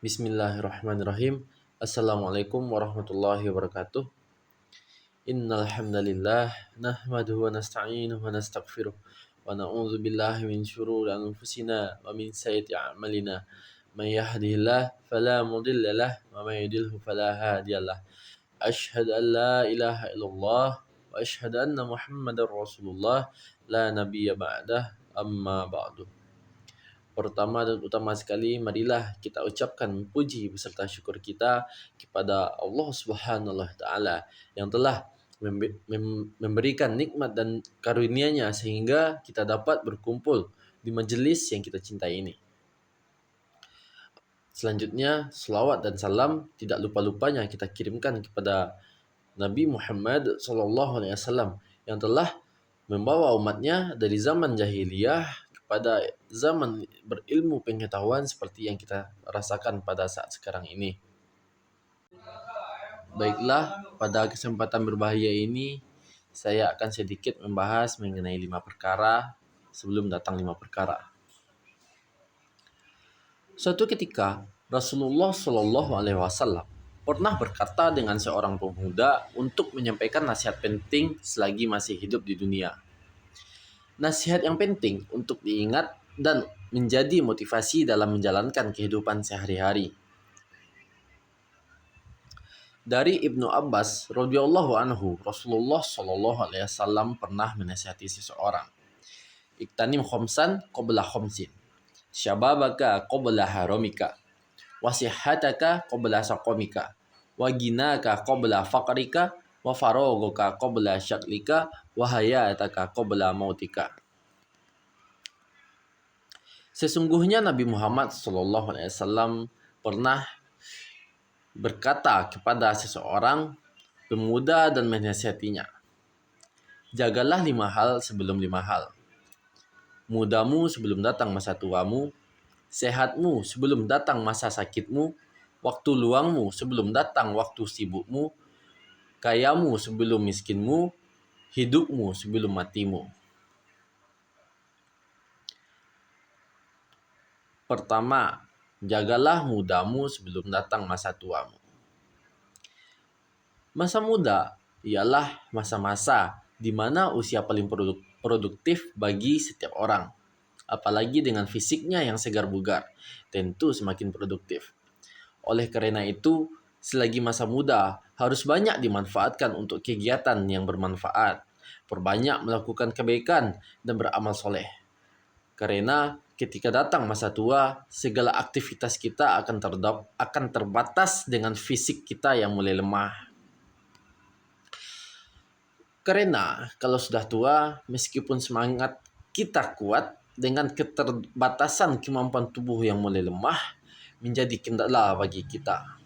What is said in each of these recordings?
Bismillahirrahmanirrahim. Assalamualaikum warahmatullahi wabarakatuh. Innal hamdalillah nahmaduhu wa nasta'inuhu wa nastaghfiruh wa na'udzu billahi min syururi anfusina wa min sayyiati a'malina. May yahdihillahu fala mudilla lahu wa may yudlilhu fala hadiyalah. Asyhadu an la ilaha illallah wa asyhadu anna Muhammadar Rasulullah la nabiyya ba'dah amma ba'du. Pertama dan utama sekali, marilah kita ucapkan puji beserta syukur kita kepada Allah Subhanahu wa taala yang telah memberikan nikmat dan karunia-Nya sehingga kita dapat berkumpul di majelis yang kita cintai ini. Selanjutnya, selawat dan salam tidak lupa-lupanya kita kirimkan kepada Nabi Muhammad SAW yang telah membawa umatnya dari zaman jahiliyah pada zaman berilmu pengetahuan seperti yang kita rasakan pada saat sekarang ini. Baiklah, pada kesempatan berbahaya ini saya akan sedikit membahas mengenai 5 perkara sebelum datang 5 perkara. Suatu ketika Rasulullah SAW pernah berkata dengan seorang pemuda untuk menyampaikan nasihat penting selagi masih hidup di dunia. Nasihat yang penting untuk diingat dan menjadi motivasi dalam menjalankan kehidupan sehari-hari. Dari Ibnu Abbas radhiyallahu anhu, Rasulullah shallallahu alaihi wasallam pernah menasihati seseorang. Iktanim khamsan qabla khamsin. Syababaka qabla haramika. Wasihataka qabla saqamika. Wa ginaka qabla faqrika. Wa faraghuka qabla syaklika. Wa hayataka qabla mautika. Sesungguhnya Nabi Muhammad SAW pernah berkata kepada seseorang pemuda dan menasihatinya, jagalah 5 hal sebelum 5 hal. Mudamu sebelum datang masa tuamu, sehatmu sebelum datang masa sakitmu, waktu luangmu sebelum datang waktu sibukmu, kayamu sebelum miskinmu, hidupmu sebelum matimu. Pertama, jagalah mudamu sebelum datang masa tuamu. Masa muda ialah masa-masa di mana usia paling produktif bagi setiap orang. Apalagi dengan fisiknya yang segar bugar, tentu semakin produktif. Oleh karena itu, selagi masa muda harus banyak dimanfaatkan untuk kegiatan yang bermanfaat. Perbanyak melakukan kebaikan dan beramal soleh. Karena ketika datang masa tua, segala aktivitas kita akan terbatas dengan fisik kita yang mulai lemah. Karena kalau sudah tua, meskipun semangat kita kuat, dengan keterbatasan kemampuan tubuh yang mulai lemah, menjadi kendala bagi kita.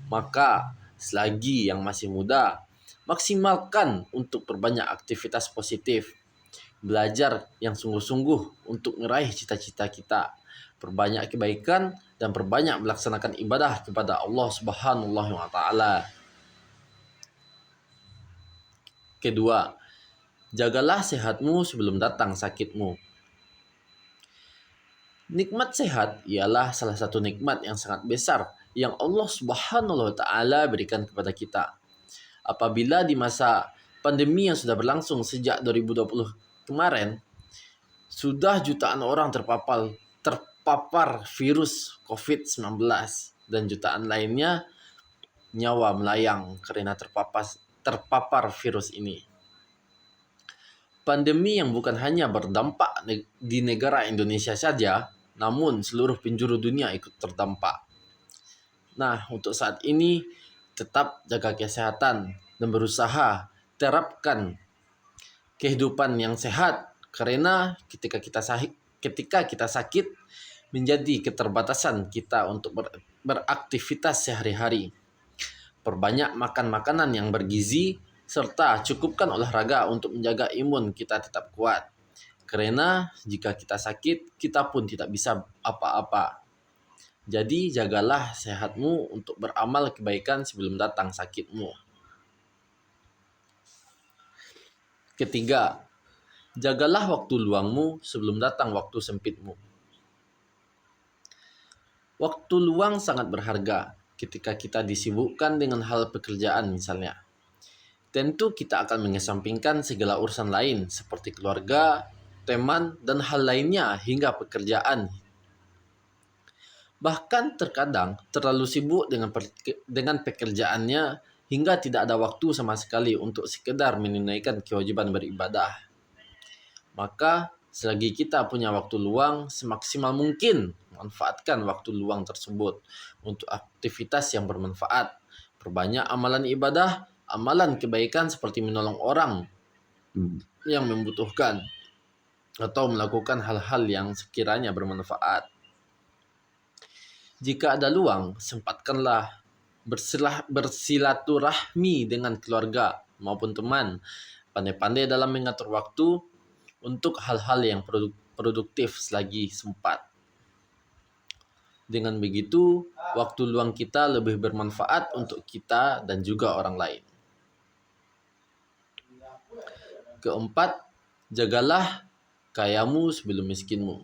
Maka, selagi yang masih muda, maksimalkan untuk perbanyak aktivitas positif. Belajar yang sungguh-sungguh untuk meraih cita-cita kita. Perbanyak kebaikan dan perbanyak melaksanakan ibadah kepada Allah Subhanahu wa taala. Kedua, jagalah sehatmu sebelum datang sakitmu. Nikmat sehat ialah salah satu nikmat yang sangat besar yang Allah Subhanahu wa taala berikan kepada kita. Apabila di masa pandemi yang sudah berlangsung sejak 2020 kemarin, sudah jutaan orang terpapar virus COVID-19 dan jutaan lainnya nyawa melayang karena terpapar virus ini. Pandemi yang bukan hanya berdampak di negara Indonesia saja, namun seluruh penjuru dunia ikut terdampak. Nah, untuk saat ini tetap jaga kesehatan dan berusaha terapkan kehidupan yang sehat, karena ketika kita sakit menjadi keterbatasan kita untuk beraktivitas sehari-hari. Perbanyak makan makanan yang bergizi serta cukupkan olahraga untuk menjaga imun kita tetap kuat. Karena jika kita sakit, kita pun tidak bisa apa-apa. Jadi jagalah sehatmu untuk beramal kebaikan sebelum datang sakitmu. Ketiga, jagalah waktu luangmu sebelum datang waktu sempitmu. Waktu luang sangat berharga ketika kita disibukkan dengan hal pekerjaan misalnya. Tentu kita akan mengesampingkan segala urusan lain seperti keluarga, teman, dan hal lainnya hingga pekerjaan. Bahkan terkadang terlalu sibuk dengan pekerjaannya hingga tidak ada waktu sama sekali untuk sekedar menunaikan kewajiban beribadah. Maka selagi kita punya waktu luang, semaksimal mungkin manfaatkan waktu luang tersebut untuk aktivitas yang bermanfaat. Perbanyak amalan ibadah, amalan kebaikan seperti menolong orang yang membutuhkan atau melakukan hal-hal yang sekiranya bermanfaat. Jika ada luang, sempatkanlah bersilaturahmi dengan keluarga maupun teman. Pandai-pandai dalam mengatur waktu untuk hal-hal yang produktif selagi sempat. Dengan begitu, waktu luang kita lebih bermanfaat untuk kita dan juga orang lain. Keempat, jagalah kayamu sebelum miskinmu.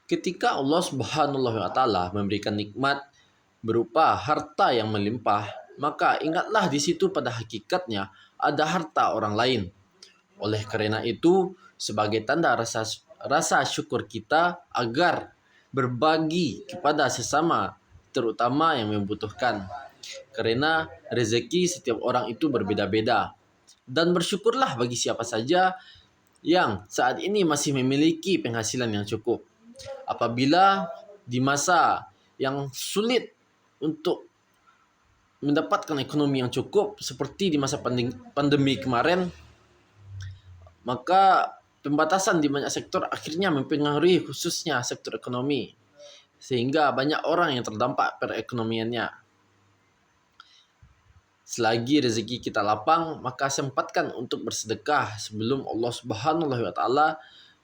Ketika Allah Subhanahu wa taala memberikan nikmat berupa harta yang melimpah, maka ingatlah di situ pada hakikatnya ada harta orang lain. Oleh karena itu, sebagai tanda rasa syukur kita agar berbagi kepada sesama, terutama yang membutuhkan. Karena rezeki setiap orang itu berbeda-beda. Dan bersyukurlah bagi siapa saja yang saat ini masih memiliki penghasilan yang cukup. Apabila di masa yang sulit untuk mendapatkan ekonomi yang cukup seperti di masa pandemi kemarin, maka pembatasan di banyak sektor akhirnya mempengaruhi khususnya sektor ekonomi, sehingga banyak orang yang terdampak perekonomiannya. Selagi rezeki kita lapang, maka sempatkan untuk bersedekah sebelum Allah Subhanahu wa taala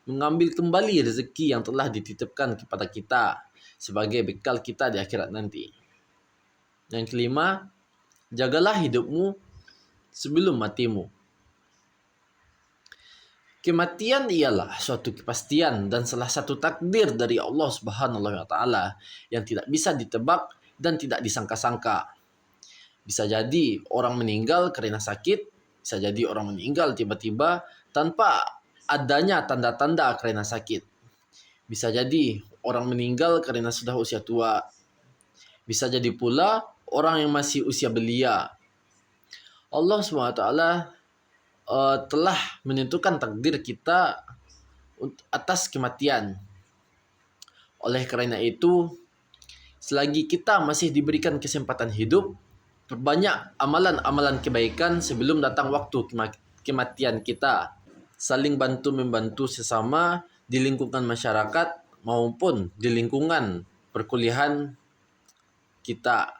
mengambil kembali rezeki yang telah dititipkan kepada kita sebagai bekal kita di akhirat nanti. Yang kelima, jagalah hidupmu sebelum matimu. Kematian ialah suatu kepastian dan salah satu takdir dari Allah Subhanahu wa taala yang tidak bisa ditebak dan tidak disangka-sangka. Bisa jadi orang meninggal karena sakit, bisa jadi orang meninggal tiba-tiba tanpa adanya tanda-tanda karena sakit. Bisa jadi orang meninggal karena sudah usia tua. Bisa jadi pula orang yang masih usia belia. Allah SWT telah menentukan takdir kita atas kematian. Oleh karena itu, selagi kita masih diberikan kesempatan hidup, perbanyak amalan-amalan kebaikan sebelum datang waktu kematian kita. Saling bantu-membantu sesama di lingkungan masyarakat maupun di lingkungan perkuliahan kita.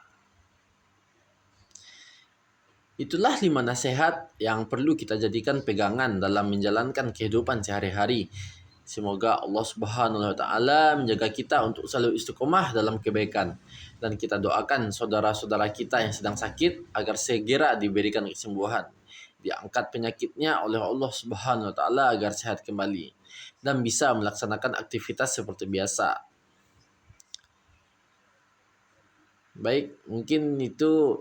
Itulah 5 nasihat yang perlu kita jadikan pegangan dalam menjalankan kehidupan sehari-hari. Semoga Allah Subhanahu wa taala menjaga kita untuk selalu istiqomah dalam kebaikan. Dan kita doakan saudara-saudara kita yang sedang sakit agar segera diberikan kesembuhan. Diangkat penyakitnya oleh Allah Subhanahu wa taala agar sehat kembali dan bisa melaksanakan aktivitas seperti biasa. Baik, mungkin itu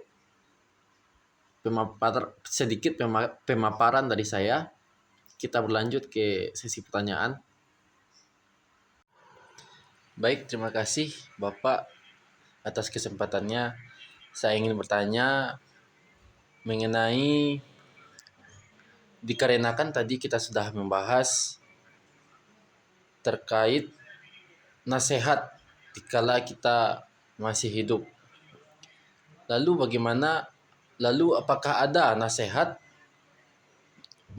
sedikit pemaparan dari saya. Kita berlanjut ke sesi pertanyaan. Baik, terima kasih Bapak atas kesempatannya. Saya ingin bertanya mengenai, dikarenakan tadi kita sudah membahas terkait nasihat dikala kita masih hidup. Lalu apakah ada nasihat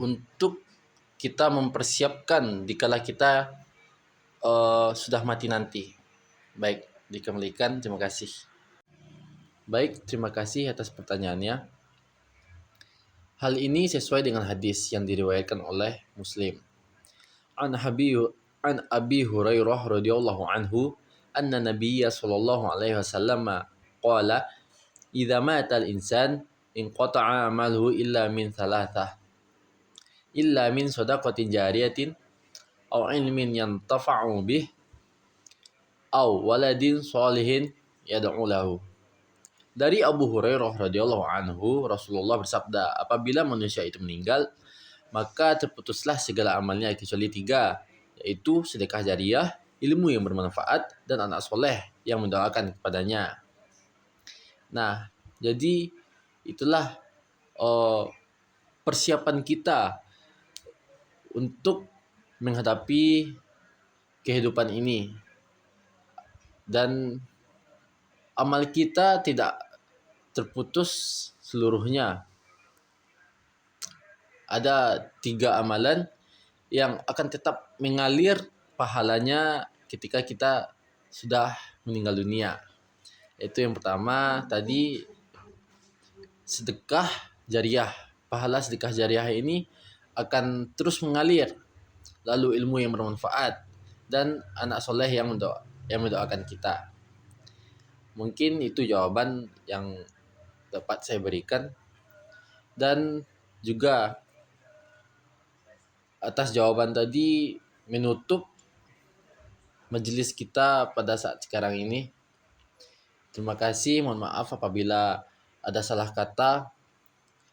untuk kita mempersiapkan dikala kita sudah mati nanti? Baik, dikembalikan. Terima kasih. Baik, terima kasih atas pertanyaannya. Hal ini sesuai dengan hadis yang diriwayatkan oleh Muslim. An Abi Hurairah radhiyallahu anhu anna Nabiyya sallallahu alaihi wasallam qala idza mata al-insan inqata'a amaluhu illa min thalathah illa min shadaqatin jariyatin aw ilmin yantafa'u bih au waladin sholihin yad'u lahu. Dari Abu Hurairah radhiyallahu anhu, Rasulullah bersabda, apabila manusia itu meninggal, maka terputuslah segala amalnya kecuali 3, yaitu sedekah jariah, ilmu yang bermanfaat, dan anak soleh yang mendoakan kepadanya. Nah, jadi itulah persiapan kita untuk menghadapi kehidupan ini, dan amal kita tidak terputus seluruhnya. Ada 3 amalan yang akan tetap mengalir pahalanya ketika kita sudah meninggal dunia. Itu yang pertama tadi, sedekah jariah. Pahala sedekah jariah ini akan terus mengalir. Lalu ilmu yang bermanfaat dan anak soleh yang mendoakan kita. Mungkin itu jawaban yang dapat saya berikan. Dan juga atas jawaban tadi menutup majelis kita pada saat sekarang ini. Terima kasih, mohon maaf apabila ada salah kata.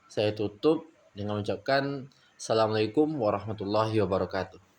Saya tutup dengan mengucapkan Assalamualaikum warahmatullahi wabarakatuh.